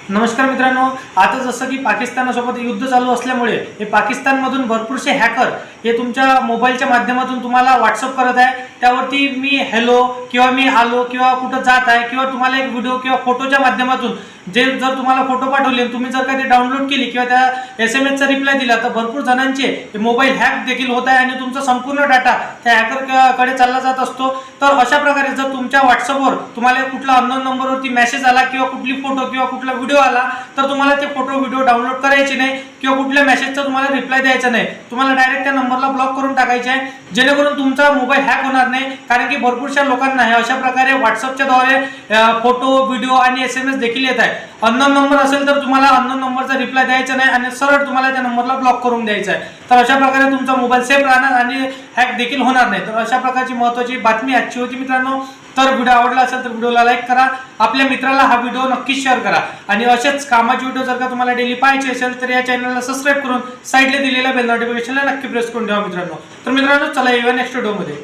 नमस्कार मित्रांनो, आता जसं की पाकिस्तानासोबत युद्ध चालू असल्यामुळे हे पाकिस्तानमधून भरपूरसे हॅकर हे तुमच्या मोबाईलच्या माध्यमातून तुम्हाला व्हॉट्सअप करत आहे। त्यावरती मी हॅलो किंवा मी आलो किंवा कुठं जात आहे किंवा तुम्हाला एक व्हिडिओ किंवा फोटोच्या माध्यमातून जर तुम्हाला फोटो पाठवले तुम्ही जर का ते डाउनलोड केली किंवा त्या SMS चा रिप्लाय दिला तर भरपूर जणांचे मोबाईल हॅक देखील होत आहे आणि तुमचा संपूर्ण डाटा त्या हॅकर कडे चालला जात असतो। तर अशा प्रकारे जर तुमच्या व्हॉट्सअपवर तुम्हाला कुठला अननोन नंबरवरती मेसेज आला किंवा कुठली फोटो किंवा कुठला व्हिडिओ आला तर तुम्हाला ते फोटो व्हिडिओ डाउनलोड करायचे नाही किंवा कुठल्या मेसेजचा तुम्हाला रिप्लाय द्यायचा नाही। तुम्हाला डायरेक्ट त्या नंबरला ब्लॉक करून टाकायचे आहे जेणेकरून तुमचा मोबाईल हॅक होणार नाही। कारण की भरपूरशा लोकांना हे अशा प्रकारे व्हॉट्सअपच्या द्वारे फोटो व्हिडिओ आणि SMS देखील येत आहे। अननोन नंबर असेल तर तुम्हाला अननोन नंबरचा रिप्लाय द्यायचा नाही आणि सरळ तुम्हाला त्या नंबरला ब्लॉक करून द्यायचा आहे। तर अशा प्रकारे तुमचा मोबाईल सेफ राहणार आणि हॅक देखील होणार नाही। तर अशा प्रकारची महत्त्वाची बातमी आजची होती मित्रांनो। तर व्हिडिओ आवडला असेल तर व्हिडिओला लाईक करा, आपल्या मित्राला हा व्हिडिओ नक्कीच शेअर करा आणि असेच कामाचे व्हिडिओ जर का तुम्हाला डेली पाहायचे असेल तर या चॅनलला सबस्क्राइब करून साइडला दिलेल्या बेल नोटिफिकेशनला नक्की प्रेस करून ठेवा मित्रांनो। तर मित्रांनो चला येऊया नेक्स्ट व्हिडिओमध्ये।